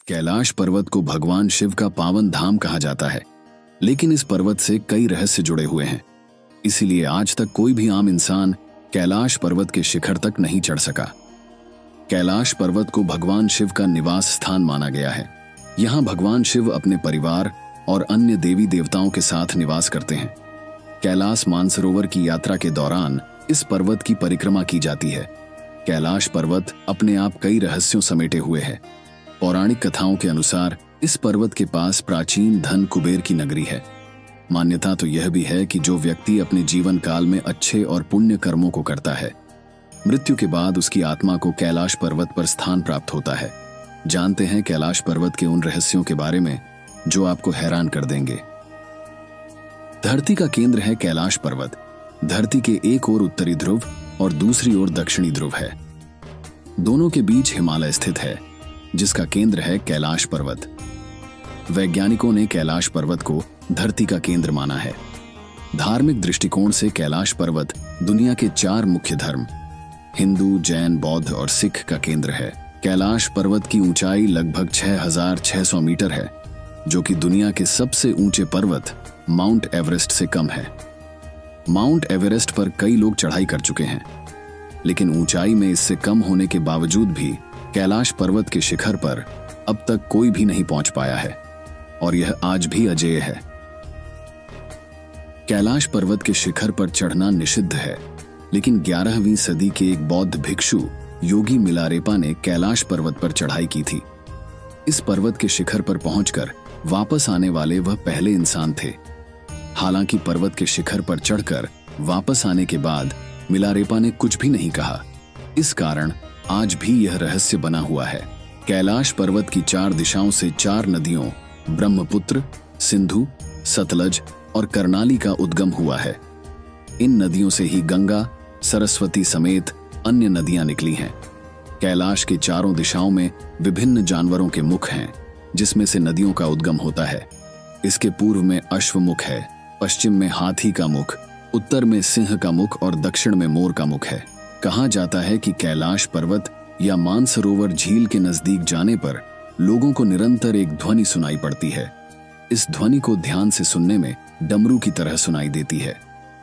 कैलाश पर्वत को भगवान शिव का पावन धाम कहा जाता है, लेकिन इस पर्वत से कई रहस्य जुड़े हुए हैं। इसीलिए आज तक कोई भी आम इंसान कैलाश पर्वत के शिखर तक नहीं चढ़ सका। कैलाश पर्वत को भगवान शिव का निवास स्थान माना गया है। यहाँ भगवान शिव अपने परिवार और अन्य देवी देवताओं के साथ निवास करते हैं। कैलाश मानसरोवर की यात्रा के दौरान इस पर्वत की परिक्रमा की जाती है। कैलाश पर्वत अपने आप कई रहस्यों समेटे हुए है। पौराणिक कथाओं के अनुसार इस पर्वत के पास प्राचीन धन कुबेर की नगरी है। मान्यता तो यह भी है कि जो व्यक्ति अपने जीवन काल में अच्छे और पुण्य कर्मों को करता है, मृत्यु के बाद उसकी आत्मा को कैलाश पर्वत पर स्थान प्राप्त होता है। जानते हैं कैलाश पर्वत के उन रहस्यों के बारे में जो आपको हैरान कर देंगे। धरती का केंद्र है कैलाश पर्वत। धरती के एक ओर उत्तरी ध्रुव और दूसरी ओर दक्षिणी ध्रुव है। दोनों के बीच हिमालय स्थित है, जिसका केंद्र है कैलाश पर्वत। वैज्ञानिकों ने कैलाश पर्वत को धरती का केंद्र माना है। धार्मिक दृष्टिकोण से कैलाश पर्वत दुनिया के 4 मुख्य धर्म हिंदू, जैन, बौद्ध और सिख का केंद्र है। कैलाश पर्वत की ऊंचाई लगभग 6600 मीटर है, जो कि दुनिया के सबसे ऊंचे पर्वत माउंट एवरेस्ट से कम है। माउंट एवरेस्ट पर कई लोग चढ़ाई कर चुके हैं, लेकिन ऊंचाई में इससे कम होने के बावजूद भी कैलाश पर्वत के शिखर पर अब तक कोई भी नहीं पहुंच पाया है और यह आज भी अजेय है। कैलाश पर्वत के शिखर पर चढ़ना निषिद्ध है, लेकिन 11वीं सदी के एक बौद्ध भिक्षु योगी मिलारेपा ने कैलाश पर्वत पर चढ़ाई की थी। इस पर्वत के शिखर पर पहुंचकर वापस आने वाले वह पहले इंसान थे। हालांकि पर्वत के शिखर पर चढ़कर वापस आने के बाद मिलारेपा ने कुछ भी नहीं कहा। इस कारण आज भी यह रहस्य बना हुआ है। कैलाश पर्वत की 4 दिशाओं से 4 नदियों ब्रह्मपुत्र, सिंधु, सतलज और कर्णाली का उद्गम हुआ है। इन नदियों से ही गंगा, सरस्वती समेत अन्य नदियां निकली हैं। कैलाश की चारों दिशाओं में विभिन्न जानवरों के मुख हैं, जिसमें से नदियों का उद्गम होता है। इसके पूर्व में अश्वमुख है, पश्चिम में हाथी का मुख, उत्तर में सिंह का मुख और दक्षिण में मोर का मुख है। कहा जाता है कि कैलाश पर्वत या मानसरोवर झील के नजदीक जाने पर लोगों को निरंतर एक ध्वनि सुनाई पड़ती है। इस ध्वनि को ध्यान से सुनने में डमरू की तरह सुनाई देती है।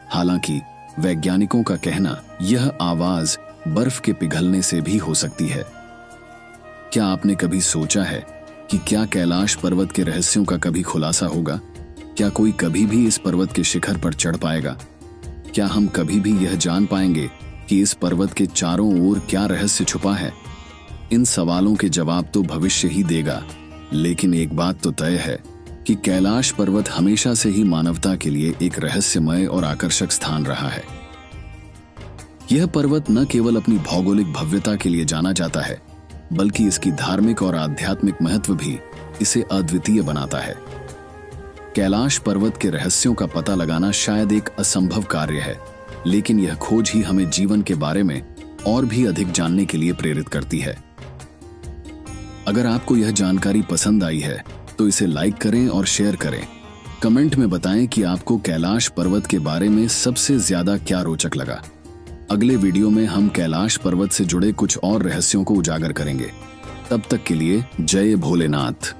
हालांकि वैज्ञानिकों का कहना यह आवाज बर्फ के पिघलने से भी हो सकती है। क्या आपने कभी सोचा है कि क्या कैलाश पर्वत के रहस्यों का कभी खुलासा होगा? क्या कोई कभी भी इस पर्वत के शिखर पर चढ़ पाएगा? क्या हम कभी भी यह जान पाएंगे कि इस पर्वत के चारों ओर क्या रहस्य छुपा है? इन सवालों के जवाब तो भविष्य ही देगा, लेकिन एक बात तो तय है कि कैलाश पर्वत हमेशा से ही मानवता के लिए एक रहस्यमय और आकर्षक स्थान रहा है। यह पर्वत न केवल अपनी भौगोलिक भव्यता के लिए जाना जाता है, बल्कि इसकी धार्मिक और आध्यात्मिक महत्व भी इसे अद्वितीय बनाता है। कैलाश पर्वत के रहस्यों का पता लगाना शायद एक असंभव कार्य है, लेकिन यह खोज ही हमें जीवन के बारे में और भी अधिक जानने के लिए प्रेरित करती है। अगर आपको यह जानकारी पसंद आई है तो इसे लाइक करें और शेयर करें। कमेंट में बताएं कि आपको कैलाश पर्वत के बारे में सबसे ज्यादा क्या रोचक लगा। अगले वीडियो में हम कैलाश पर्वत से जुड़े कुछ और रहस्यों को उजागर करेंगे। तब तक के लिए जय भोलेनाथ।